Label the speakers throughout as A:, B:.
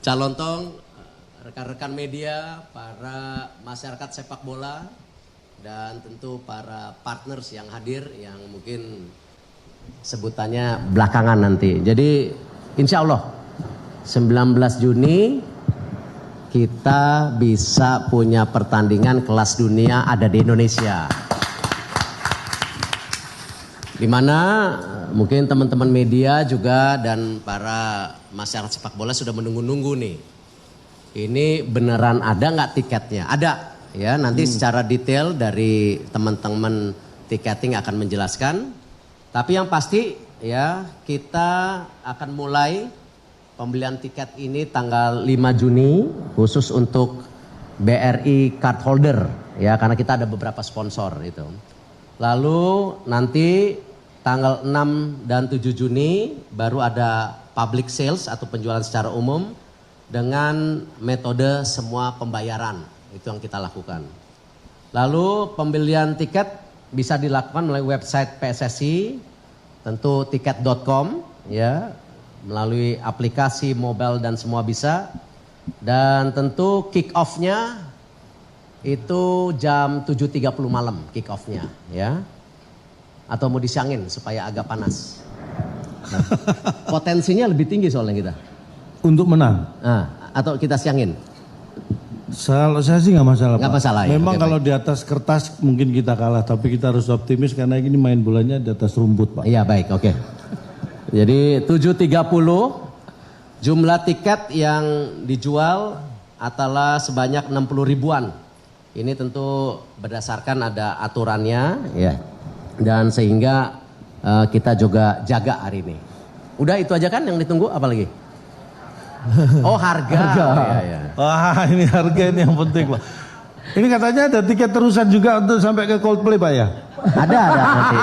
A: Calon Tong, rekan-rekan media, para masyarakat sepak bola, dan tentu para partners yang hadir yang mungkin sebutannya belakangan nanti. Jadi insya Allah 19 Juni kita bisa punya pertandingan kelas dunia ada di Indonesia. Di mana mungkin teman-teman media juga dan para masyarakat sepak bola sudah menunggu-nunggu nih. Ini beneran ada nggak tiketnya? Ada ya, nanti secara detail dari teman-teman tiketing akan menjelaskan. Tapi yang pasti ya, kita akan mulai pembelian tiket ini tanggal 5 Juni khusus untuk BRI card holder ya, karena kita ada beberapa sponsor itu. Lalu nanti tanggal 6 dan 7 Juni baru ada public sales atau penjualan secara umum dengan metode semua pembayaran. Itu yang kita lakukan. Lalu pembelian tiket bisa dilakukan melalui website PSSI, tentu tiket.com ya, melalui aplikasi mobile dan semua bisa. Dan tentu kick off-nya itu jam 7.30 malam kick off-nya ya. Atau mau disiangin supaya agak panas. Nah, potensinya lebih tinggi soalnya kita.
B: Untuk menang?
A: Atau kita siangin?
B: Saya sih nggak masalah.
A: Nggak
B: Pak.
A: masalah ya.
B: Memang
A: Oke,
B: kalau
A: baik.
B: di atas kertas mungkin kita kalah, tapi kita harus optimis karena ini main bolanya di atas rumput, Pak.
A: Iya baik, oke. Jadi 7.30 jumlah tiket yang dijual adalah sebanyak 60 ribuan. Ini tentu berdasarkan ada aturannya ya. Dan sehingga kita juga jaga hari ini. Udah itu aja kan yang ditunggu, apa lagi? Oh harga. Ya.
B: Wah ini harga ini yang penting, Pak. Ini katanya ada tiket terusan juga untuk sampai ke Coldplay, Pak ya?
A: Ada nanti.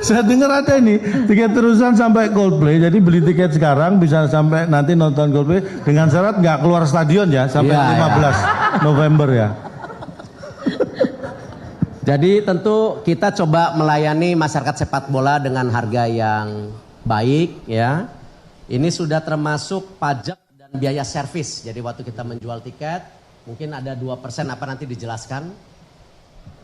B: Saya dengar ada ini tiket terusan sampai Coldplay. Jadi beli tiket sekarang bisa sampai nanti nonton Coldplay dengan syarat nggak keluar stadion ya sampai
A: Ya,
B: 15 November ya.
A: Jadi tentu kita coba melayani masyarakat sepak bola dengan harga yang baik ya. Ini sudah termasuk pajak dan biaya servis. Jadi waktu kita menjual tiket mungkin ada 2% apa nanti dijelaskan.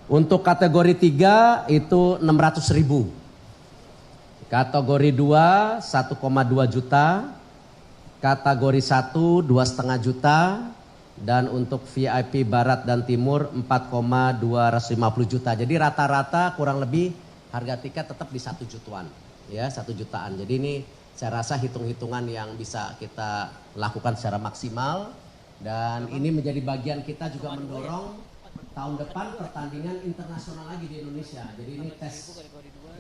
A: Untuk kategori 3 itu 600.000. Kategori 2 1,2 juta. Kategori 1 2,5 juta. Dan untuk VIP Barat dan Timur 4,250 juta. Jadi rata-rata kurang lebih harga tiket tetap di 1 jutaan. Ya, 1 jutaan. Jadi ini saya rasa hitung-hitungan yang bisa kita lakukan secara maksimal. Dan ini menjadi bagian kita juga mendorong tahun depan pertandingan internasional lagi di Indonesia. Jadi ini tes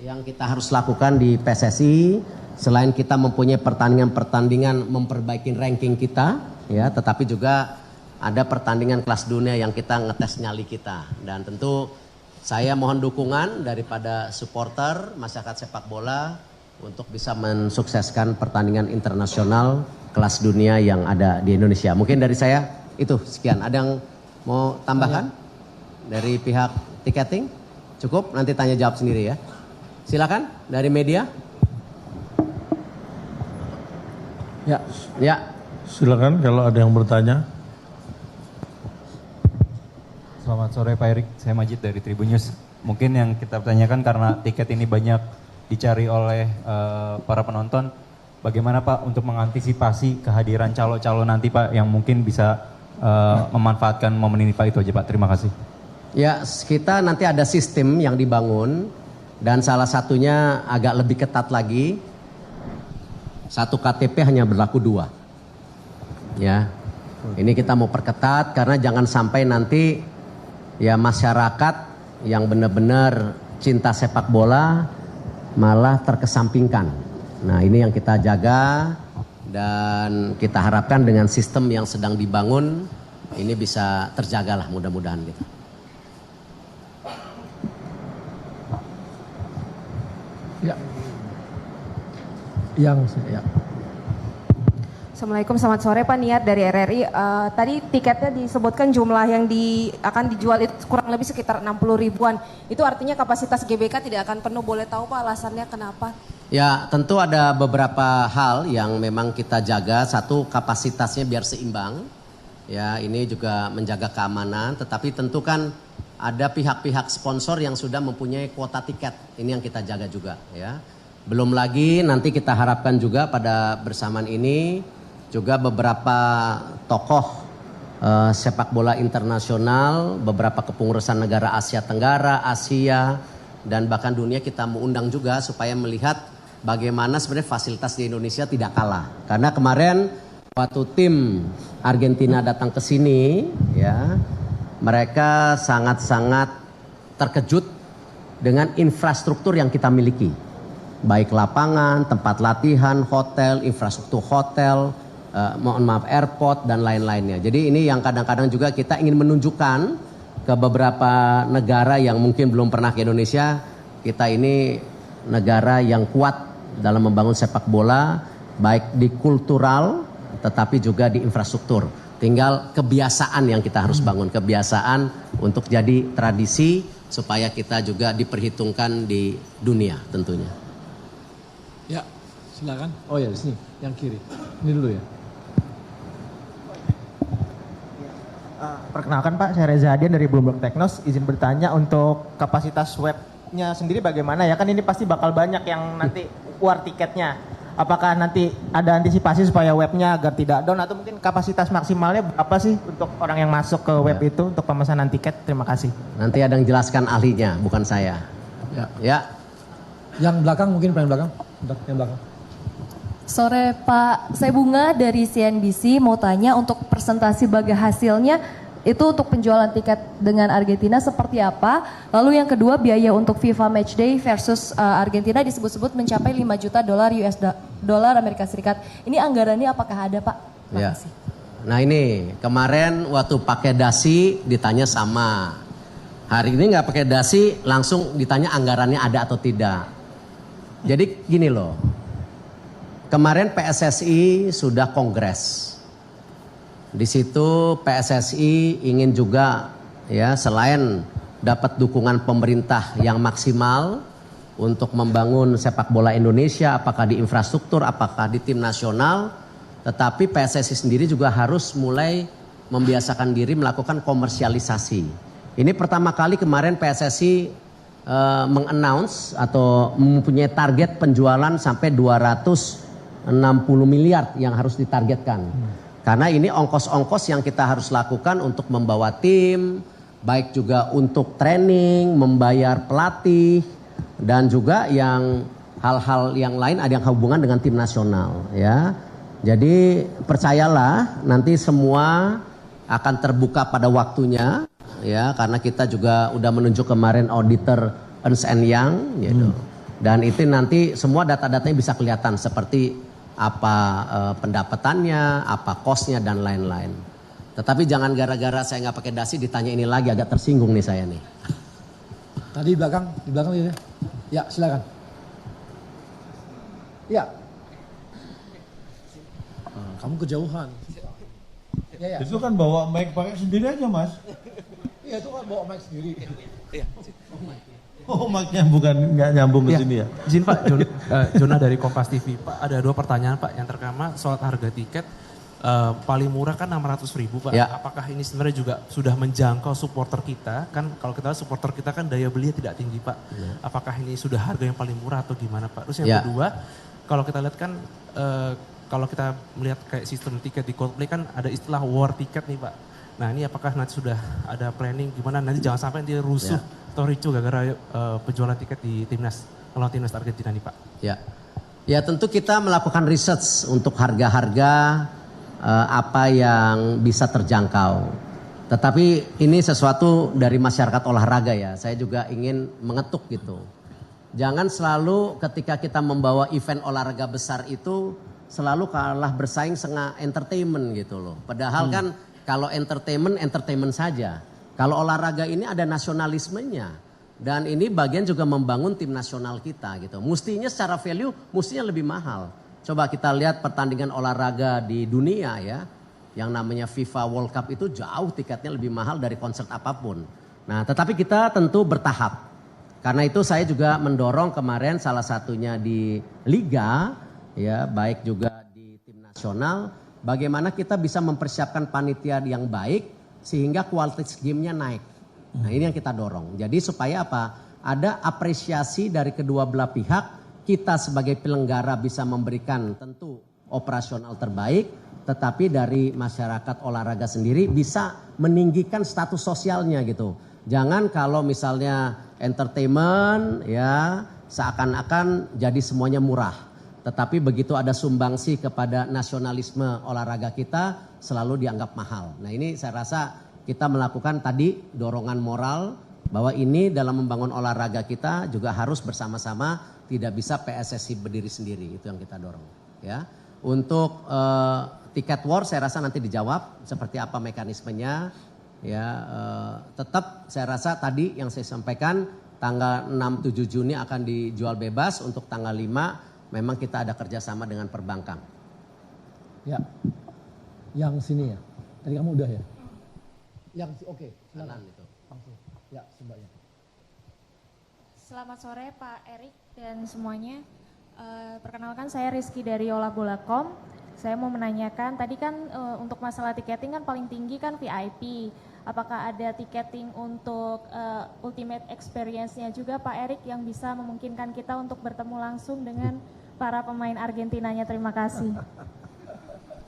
A: yang kita harus lakukan di PSSI. Selain kita mempunyai pertandingan-pertandingan memperbaiki ranking kita. Ya, tetapi juga ada pertandingan kelas dunia yang kita ngetes nyali kita. Dan tentu saya mohon dukungan daripada supporter masyarakat sepak bola untuk bisa mensukseskan pertandingan internasional kelas dunia yang ada di Indonesia. Mungkin dari saya itu sekian. Ada yang mau tambahkan dari pihak tiketing? Cukup, nanti tanya jawab sendiri ya. Silakan dari media. Ya.
B: Silakan kalau ada yang bertanya.
C: Selamat sore Pak Erik, saya Majid dari Tribun News. Mungkin yang kita tanyakan karena tiket ini banyak dicari oleh para penonton, bagaimana Pak untuk mengantisipasi kehadiran calo-calo nanti Pak yang mungkin bisa memanfaatkan momen ini Pak, itu aja Pak, terima kasih.
A: Ya, kita nanti ada sistem yang dibangun dan salah satunya agak lebih ketat lagi. Satu KTP hanya berlaku 2. Ya, ini kita mau perketat karena jangan sampai nanti ya masyarakat yang benar-benar cinta sepak bola malah terkesampingkan. Nah ini yang kita jaga dan kita harapkan dengan sistem yang sedang dibangun ini bisa terjagalah mudah-mudahan gitu.
D: Ya.
E: Assalamualaikum, selamat sore Pak, Niat dari RRI. Tadi tiketnya disebutkan jumlah yang akan dijual itu kurang lebih sekitar 60 ribuan. Itu artinya kapasitas GBK tidak akan penuh. Boleh tahu Pak alasannya kenapa?
A: Ya, tentu ada beberapa hal yang memang kita jaga. Satu, kapasitasnya biar seimbang. Ya, ini juga menjaga keamanan. Tetapi tentu kan ada pihak-pihak sponsor yang sudah mempunyai kuota tiket. Ini yang kita jaga juga. Ya, belum lagi nanti kita harapkan juga pada bersamaan ini juga beberapa tokoh sepak bola internasional, beberapa kepengurusan negara Asia Tenggara, Asia, dan bahkan dunia kita mau undang juga supaya melihat bagaimana sebenarnya fasilitas di Indonesia tidak kalah. Karena kemarin waktu tim Argentina datang ke sini, ya, mereka sangat-sangat terkejut dengan infrastruktur yang kita miliki. Baik lapangan, tempat latihan, hotel, infrastruktur hotel, airport dan lain-lainnya. Jadi ini yang kadang-kadang juga kita ingin menunjukkan ke beberapa negara yang mungkin belum pernah ke Indonesia. Kita ini negara yang kuat dalam membangun sepak bola, baik di kultural tetapi juga di infrastruktur. Tinggal kebiasaan yang kita harus bangun, kebiasaan untuk jadi tradisi supaya kita juga diperhitungkan di dunia tentunya.
D: Ya, silakan. Oh ya, di sini, yang kiri. Ini dulu ya.
F: Perkenalkan Pak, saya Reza Hadian dari Bloomberg Technos. Izin bertanya untuk kapasitas webnya sendiri bagaimana ya? Kan ini pasti bakal banyak yang nanti war tiketnya. Apakah nanti ada antisipasi supaya webnya agar tidak down atau mungkin kapasitas maksimalnya berapa sih untuk orang yang masuk ke web itu untuk pemesanan tiket? Terima kasih.
A: Nanti ada yang jelaskan ahlinya, bukan saya.
D: Ya.
A: Ya.
D: Yang belakang mungkin paling belakang. Yang belakang.
G: Sore Pak, saya Bunga dari CNBC mau tanya untuk presentasi bagi hasilnya itu untuk penjualan tiket dengan Argentina seperti apa? Lalu yang kedua biaya untuk FIFA Matchday versus Argentina disebut-sebut mencapai 5 juta dolar Amerika Serikat. Ini anggarannya apakah ada Pak? Terima
A: Ya.
G: kasih.
A: Nah ini kemarin waktu pakai dasi ditanya sama. Hari ini nggak pakai dasi langsung ditanya anggarannya ada atau tidak. Jadi gini loh. Kemarin PSSI sudah kongres. Di situ PSSI ingin juga ya selain dapat dukungan pemerintah yang maksimal untuk membangun sepak bola Indonesia, apakah di infrastruktur, apakah di tim nasional, tetapi PSSI sendiri juga harus mulai membiasakan diri melakukan komersialisasi. Ini pertama kali kemarin PSSI mengannounce atau mempunyai target penjualan sampai 260 miliar yang harus ditargetkan. Karena ini ongkos-ongkos yang kita harus lakukan untuk membawa tim, baik juga untuk training, membayar pelatih, dan juga yang hal-hal yang lain ada yang hubungan dengan tim nasional. Ya, jadi percayalah nanti semua akan terbuka pada waktunya, ya karena kita juga udah menunjuk kemarin auditor Ernst & Young, gitu. Dan itu nanti semua data-datanya bisa kelihatan seperti apa pendapatannya, apa kosnya dan lain-lain. Tetapi jangan gara-gara saya nggak pakai dasi ditanya ini lagi, agak tersinggung nih saya nih.
D: Tadi di belakang ya. Ya, silakan. Ya. Kamu kejauhan. Ya.
B: Itu kan bawa mic pakai sendiri aja Mas.
D: Iya, itu kan bawa mic sendiri.
B: Oh mic-nya bukan nggak nyambung ke sini ya.
H: Izin Pak, Jona dari Kompas TV. Pak ada 2 pertanyaan Pak. Yang pertama soal harga tiket paling murah kan 600.000 Pak.
A: Ya.
H: Apakah ini sebenarnya juga sudah menjangkau supporter kita? Kan kalau kita supporter kita kan daya belinya tidak tinggi Pak. Ya. Apakah ini sudah harga yang paling murah atau gimana Pak? Terus yang kedua, kalau kita lihat kan kalau kita melihat kayak sistem tiket di Coldplay kan ada istilah war tiket nih Pak. Nah ini apakah nanti sudah ada planning gimana nanti jangan sampai dia rusuh atau ricu gara-gara penjualan tiket di timnas Argentina nih Pak?
A: Ya tentu kita melakukan research untuk harga-harga apa yang bisa terjangkau. Tetapi ini sesuatu dari masyarakat olahraga ya. Saya juga ingin mengetuk gitu. Jangan selalu ketika kita membawa event olahraga besar itu selalu kalah bersaing dengan entertainment gitu loh. Padahal kan kalau entertainment saja. Kalau olahraga ini ada nasionalismenya. Dan ini bagian juga membangun tim nasional kita gitu. Mestinya secara value mestinya lebih mahal. Coba kita lihat pertandingan olahraga di dunia ya. Yang namanya FIFA World Cup itu jauh tiketnya lebih mahal dari konser apapun. Nah tetapi kita tentu bertahap. Karena itu saya juga mendorong kemarin salah satunya di Liga, ya baik juga di tim nasional, bagaimana kita bisa mempersiapkan panitia yang baik sehingga kualitas game-nya naik. Nah ini yang kita dorong. Jadi supaya apa? Ada apresiasi dari kedua belah pihak, kita sebagai penyelenggara bisa memberikan tentu operasional terbaik, tetapi dari masyarakat olahraga sendiri bisa meninggikan status sosialnya gitu. Jangan kalau misalnya entertainment ya seakan-akan jadi semuanya murah. Tetapi begitu ada sumbangsi kepada nasionalisme olahraga kita selalu dianggap mahal. Nah ini saya rasa kita melakukan tadi dorongan moral bahwa ini dalam membangun olahraga kita juga harus bersama-sama, tidak bisa PSSI berdiri sendiri, itu yang kita dorong. Ya, untuk tiket war saya rasa nanti dijawab seperti apa mekanismenya. Ya, tetap saya rasa tadi yang saya sampaikan tanggal 6-7 Juni akan dijual bebas, untuk tanggal 5 memang kita ada kerjasama dengan perbankan.
D: Ya, yang sini ya. Tadi kamu udah ya. Yang oke, silakan.
A: Itu.
D: Langsung. Ya, sebaiknya.
I: Selamat sore Pak Erik dan semuanya. Perkenalkan saya Rizky dari Yola.com. Saya mau menanyakan, tadi kan untuk masalah tiketing kan paling tinggi kan VIP. Apakah ada tiketing untuk ultimate experience-nya juga Pak Erik yang bisa memungkinkan kita untuk bertemu langsung dengan para pemain Argentinanya? Terima kasih.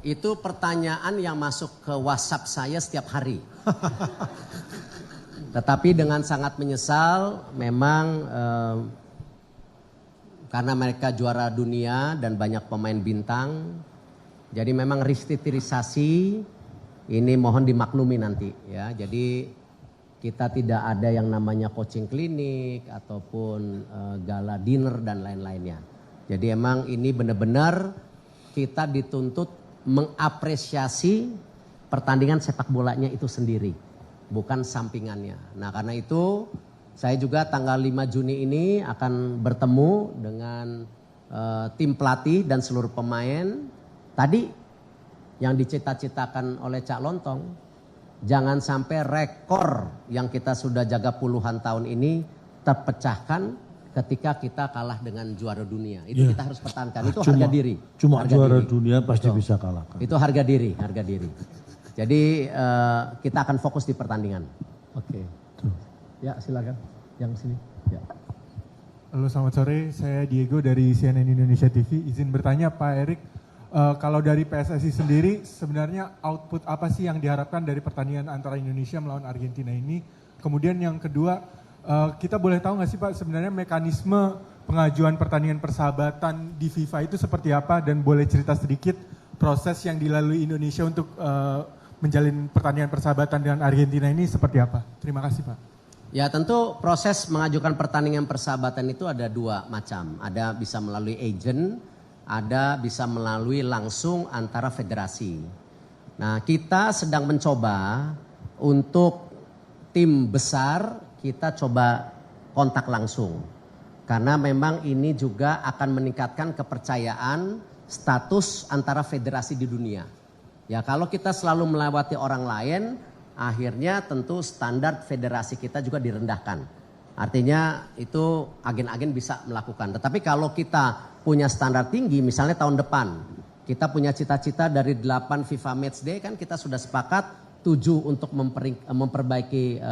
A: Itu pertanyaan yang masuk ke WhatsApp saya setiap hari. Tetapi dengan sangat menyesal, memang karena mereka juara dunia dan banyak pemain bintang, jadi memang restrukturisasi ini mohon dimaklumi nanti ya. Jadi kita tidak ada yang namanya coaching klinik ataupun gala dinner dan lain-lainnya. Jadi emang ini benar-benar kita dituntut mengapresiasi pertandingan sepak bolanya itu sendiri, bukan sampingannya. Nah karena itu saya juga tanggal 5 Juni ini akan bertemu dengan tim pelatih dan seluruh pemain. Tadi yang dicita-citakan oleh Cak Lontong, jangan sampai rekor yang kita sudah jaga puluhan tahun ini terpecahkan ketika kita kalah dengan juara dunia. Itu kita harus pertahankan, itu harga diri.
B: Cuma
A: harga
B: juara
A: diri.
B: dunia pasti
A: Betul.
B: bisa kalahkan.
A: Itu harga diri, harga diri. Jadi kita akan fokus di pertandingan.
D: Oke. Ya, silakan. Yang sini. Ya.
J: Halo, selamat sore. Saya Diego dari CNN Indonesia TV. Izin bertanya Pak Erik, kalau dari PSSI sendiri sebenarnya output apa sih yang diharapkan dari pertandingan antara Indonesia melawan Argentina ini? Kemudian yang kedua, kita boleh tahu nggak sih Pak sebenarnya mekanisme pengajuan pertandingan persahabatan di FIFA itu seperti apa, dan boleh cerita sedikit proses yang dilalui Indonesia untuk menjalin pertandingan persahabatan dengan Argentina ini seperti apa? Terima kasih Pak.
A: Ya tentu proses mengajukan pertandingan persahabatan itu ada dua macam. Ada bisa melalui agent, ada bisa melalui langsung antara federasi. Nah kita sedang mencoba untuk tim besar kita coba kontak langsung. Karena memang ini juga akan meningkatkan kepercayaan status antara federasi di dunia. Ya kalau kita selalu melewati orang lain, akhirnya tentu standar federasi kita juga direndahkan. Artinya itu agen-agen bisa melakukan. Tetapi kalau kita punya standar tinggi, misalnya tahun depan kita punya cita-cita dari 8 FIFA Matchday kan kita sudah sepakat 7 untuk memperbaiki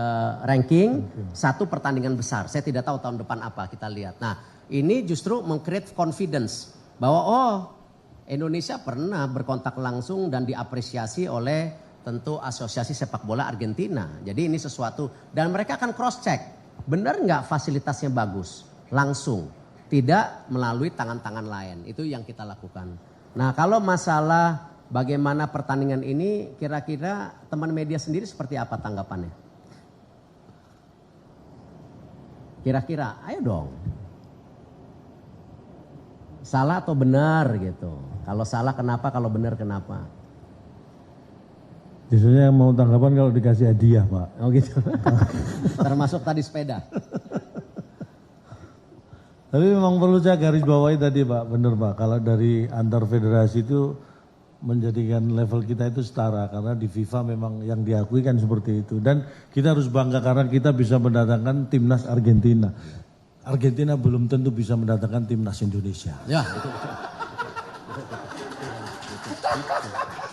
A: ranking, 1 pertandingan besar. Saya tidak tahu tahun depan apa, kita lihat. Nah ini justru meng-create confidence bahwa oh Indonesia pernah berkontak langsung dan diapresiasi oleh tentu asosiasi sepak bola Argentina. Jadi ini sesuatu dan mereka akan cross check. Benar nggak fasilitasnya bagus? Langsung. Tidak melalui tangan-tangan lain. Itu yang kita lakukan. Nah kalau masalah bagaimana pertandingan ini kira-kira teman media sendiri seperti apa tanggapannya? Kira-kira ayo dong. Salah atau benar gitu. Kalau salah kenapa, kalau benar kenapa?
B: Biasanya yang mau tanggapan kalau dikasih hadiah Pak.
A: Oh gitu. Termasuk tadi sepeda.
B: Tapi memang perlu saya garis bawahi tadi Pak, benar Pak. Kalau dari antar federasi itu menjadikan level kita itu setara. Karena di FIFA memang yang diakui kan seperti itu. Dan kita harus bangga karena kita bisa mendatangkan timnas Argentina. Argentina belum tentu bisa mendatangkan timnas Indonesia.
A: Ya, itu.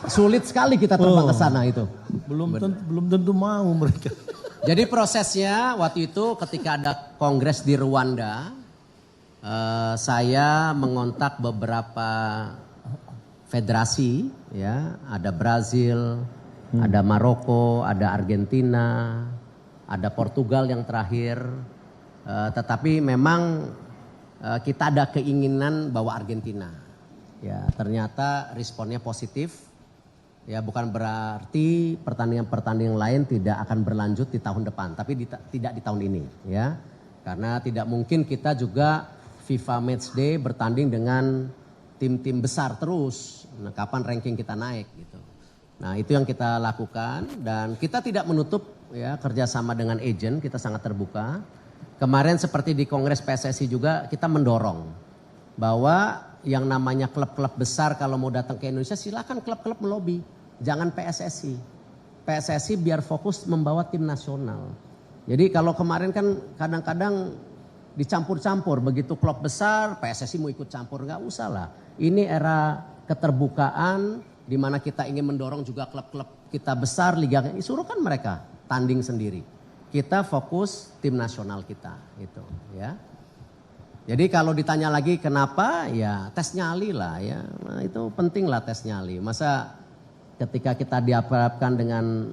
A: Sulit sekali kita terbang ke sana itu.
B: Belum tentu mau mereka.
A: Jadi prosesnya waktu itu ketika ada kongres di Rwanda, saya mengontak beberapa federasi, ya, ada Brazil, ada Maroko, ada Argentina, ada Portugal yang terakhir. Tetapi memang kita ada keinginan bawa Argentina. Ya, ternyata responnya positif. Ya, bukan berarti pertandingan-pertandingan lain tidak akan berlanjut di tahun depan, tapi tidak di tahun ini, ya. Karena tidak mungkin kita juga FIFA Matchday bertanding dengan tim-tim besar terus. Nah, kapan ranking kita naik gitu. Nah, itu yang kita lakukan dan kita tidak menutup, ya, kerjasama dengan agent, kita sangat terbuka. Kemarin seperti di Kongres PSSI juga kita mendorong bahwa yang namanya klub-klub besar kalau mau datang ke Indonesia silakan klub-klub melobi. Jangan PSSI. PSSI biar fokus membawa tim nasional. Jadi kalau kemarin kan kadang-kadang dicampur-campur. Begitu klub besar PSSI mau ikut campur. Nggak usah lah. Ini era keterbukaan di mana kita ingin mendorong juga klub-klub kita besar. Liga ini suruhkan mereka tanding sendiri. Kita fokus tim nasional kita gitu, ya. Jadi kalau ditanya lagi kenapa, ya tes nyali lah, ya. Nah, itu penting lah tes nyali. Masa ketika kita dihadapkan dengan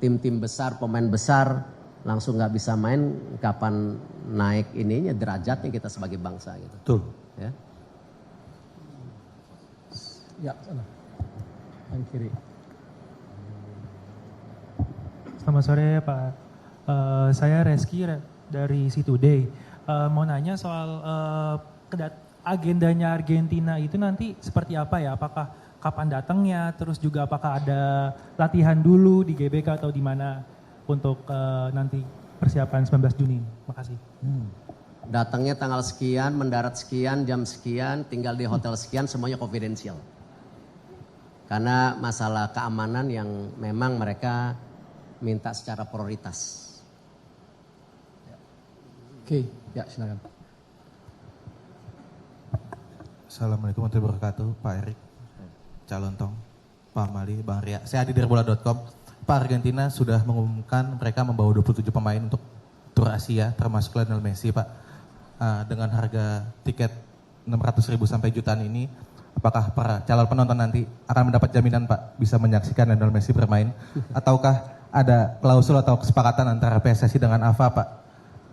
A: tim-tim besar, pemain besar langsung nggak bisa main, kapan naik ininya derajatnya kita sebagai bangsa gitu.
B: Betul.
A: Ya.
D: Ya, sana. Yang kiri.
K: Selamat sore Pak. Saya Reski dari C-Today. Mau nanya soal agendanya Argentina itu nanti seperti apa ya? Apakah kapan datangnya? Terus juga apakah ada latihan dulu di GBK atau di mana untuk nanti persiapan 19 Juni? Makasih.
A: Datangnya tanggal sekian, mendarat sekian, jam sekian, tinggal di hotel sekian, semuanya confidential. Karena masalah keamanan yang memang mereka minta secara prioritas.
D: Oke, ya silakan.
L: Assalamualaikum warahmatullahi wabarakatuh, Pak Erik, Calon Tong, Pak Mali, Bang Ria. Saya Adi dari bola.com. Pak, Argentina sudah mengumumkan mereka membawa 27 pemain untuk tur Asia, termasuk Lionel Messi, Pak. Dengan harga tiket 600.000 sampai jutaan ini, apakah para calon penonton nanti akan mendapat jaminan, Pak, bisa menyaksikan Lionel Messi bermain? Ataukah ada klausul atau kesepakatan antara PSSI dengan AFA, Pak?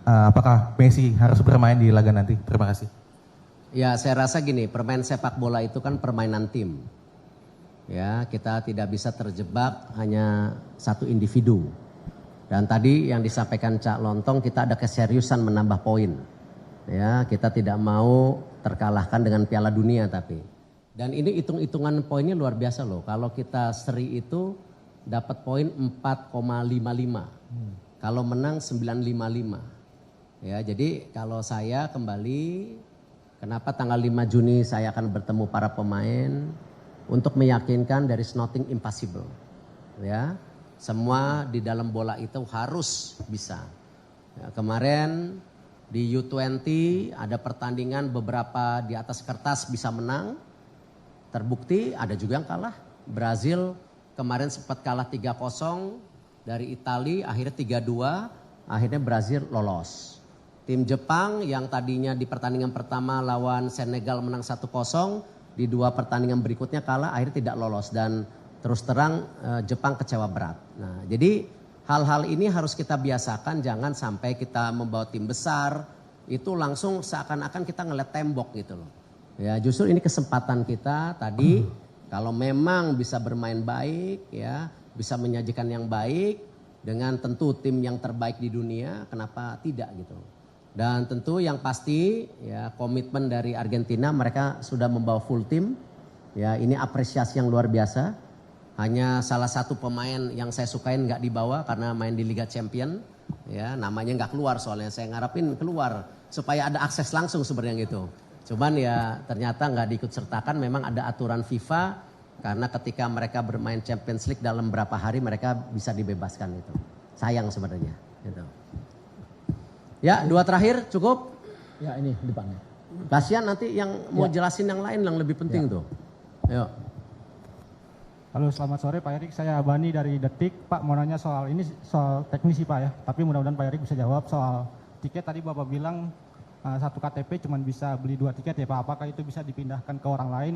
L: Apakah Messi harus bermain di laga nanti? Terima kasih.
A: Ya, saya rasa gini, permain sepak bola itu kan permainan tim. Ya, kita tidak bisa terjebak hanya satu individu. Dan tadi yang disampaikan Cak Lontong, kita ada keseriusan menambah poin. Ya, kita tidak mau terkalahkan dengan Piala Dunia tapi. Dan ini hitung-hitungan poinnya luar biasa loh. Kalau kita seri itu dapat poin 4,55. Kalau menang 9,55. Ya, jadi kalau saya kembali, kenapa tanggal 5 Juni saya akan bertemu para pemain untuk meyakinkan there is nothing impossible. Ya, semua di dalam bola itu harus bisa. Ya, kemarin di U20 ada pertandingan beberapa di atas kertas bisa menang, terbukti ada juga yang kalah. Brazil kemarin sempat kalah 3-0 dari Italia, akhirnya 3-2, akhirnya Brazil lolos. Tim Jepang yang tadinya di pertandingan pertama lawan Senegal menang 1-0, di 2 pertandingan berikutnya kalah, akhirnya tidak lolos dan terus terang Jepang kecewa berat. Nah, jadi hal-hal ini harus kita biasakan, jangan sampai kita membawa tim besar itu langsung seakan-akan kita ngeliat tembok gitu loh. Ya, justru ini kesempatan kita tadi kalau memang bisa bermain baik, ya, bisa menyajikan yang baik dengan tentu tim yang terbaik di dunia, kenapa tidak gitu. Dan tentu yang pasti ya komitmen dari Argentina, mereka sudah membawa full tim. Ya, ini apresiasi yang luar biasa. Hanya salah satu pemain yang saya sukain nggak dibawa karena main di Liga Champion. Ya, namanya nggak keluar soalnya, saya ngarepin keluar supaya ada akses langsung sebenarnya gitu. Cuman ya ternyata nggak diikut sertakan, memang ada aturan FIFA karena ketika mereka bermain Champions League dalam berapa hari mereka bisa dibebaskan itu. Sayang sebenarnya gitu. Ya, 2 terakhir cukup.
D: Ya ini depannya.
A: Kasihan nanti yang mau jelasin yang lain yang lebih penting tuh. Ayo.
M: Halo, selamat sore Pak Erik. Saya Bani dari Detik. Pak mau nanya soal ini, soal teknis sih Pak ya. Tapi mudah-mudahan Pak Erik bisa jawab soal tiket. Tadi Bapak bilang satu KTP cuma bisa beli 2 tiket ya Pak. Apakah itu bisa dipindahkan ke orang lain?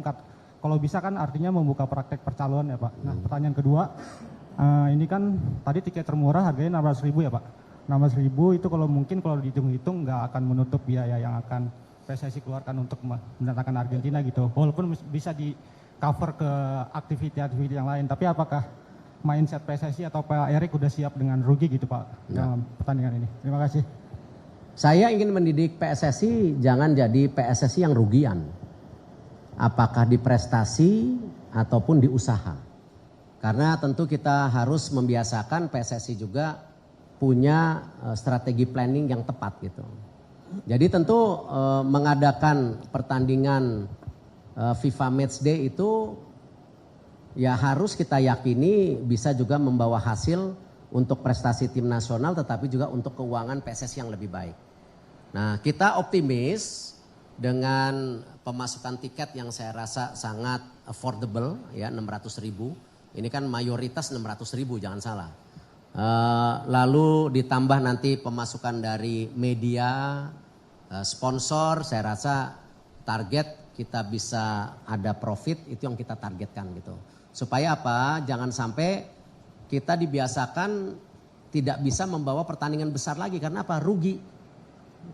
M: Kalau bisa kan artinya membuka praktek percaloan ya Pak. Nah pertanyaan kedua, ini kan tadi tiket termurah harganya 16.000 ya Pak. 16.000 itu kalau mungkin kalau dihitung-hitung nggak akan menutup biaya yang akan PSSI keluarkan untuk mendatangkan Argentina gitu. Walaupun bisa di cover ke aktiviti-aktiviti yang lain. Tapi apakah mindset PSSI atau Pak Erik udah siap dengan rugi gitu Pak dalam pertandingan ini? Terima kasih.
A: Saya ingin mendidik PSSI jangan jadi PSSI yang rugian. Apakah di prestasi ataupun di usaha. Karena tentu kita harus membiasakan PSSI juga punya strategi planning yang tepat gitu. Jadi tentu mengadakan pertandingan FIFA Matchday itu ya harus kita yakini bisa juga membawa hasil untuk prestasi tim nasional tetapi juga untuk keuangan PSSI yang lebih baik. Nah kita optimis dengan pemasukan tiket yang saya rasa sangat affordable ya 600.000. Ini kan mayoritas 600.000 jangan salah. Lalu ditambah nanti pemasukan dari media, sponsor, saya rasa target kita bisa ada profit itu yang kita targetkan gitu. Supaya apa? Jangan sampai kita dibiasakan tidak bisa membawa pertandingan besar lagi karena apa? Rugi.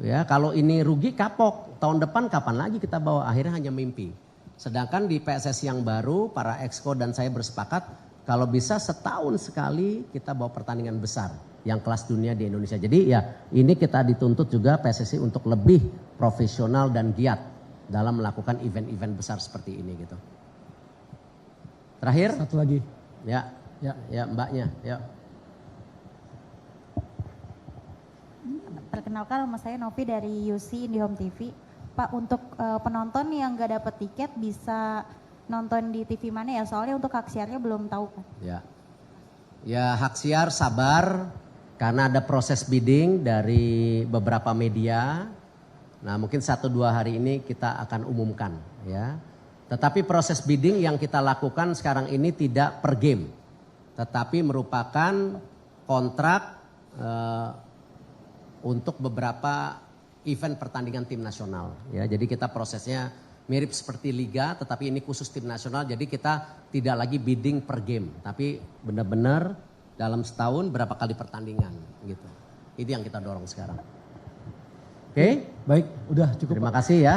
A: Ya, kalau ini rugi kapok. Tahun depan kapan lagi kita bawa? Akhirnya hanya mimpi. Sedangkan di PSSI yang baru para exco dan saya bersepakat kalau bisa setahun sekali kita bawa pertandingan besar yang kelas dunia di Indonesia. Jadi ya ini kita dituntut juga PSSI untuk lebih profesional dan giat dalam melakukan event-event besar seperti ini gitu. Terakhir.
D: Satu lagi.
A: Ya, mbaknya. Ya.
N: Perkenalkan nama saya Novi dari UC Indihome TV. Pak, untuk penonton yang nggak dapat tiket bisa nonton di TV mana ya? Soalnya untuk hak siarnya belum tahu Pak.
A: Ya hak siar sabar karena ada proses bidding dari beberapa media. Nah mungkin 1-2 hari ini kita akan umumkan ya. Tetapi proses bidding yang kita lakukan sekarang ini tidak per game. Tetapi merupakan kontrak untuk beberapa event pertandingan tim nasional. Ya, jadi kita prosesnya mirip seperti liga, tetapi ini khusus tim nasional. Jadi kita tidak lagi bidding per game, tapi benar-benar dalam setahun berapa kali pertandingan gitu. Itu yang kita dorong sekarang. Oke,
D: baik, udah cukup.
A: Terima kasih ya.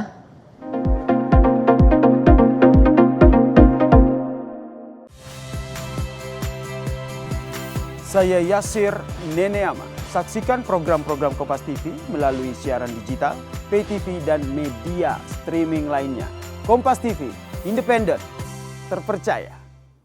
O: Saya Yasir Neneama. Saksikan program-program Kompas TV melalui siaran digital, pay TV, dan media streaming lainnya. Kompas TV, independen, terpercaya.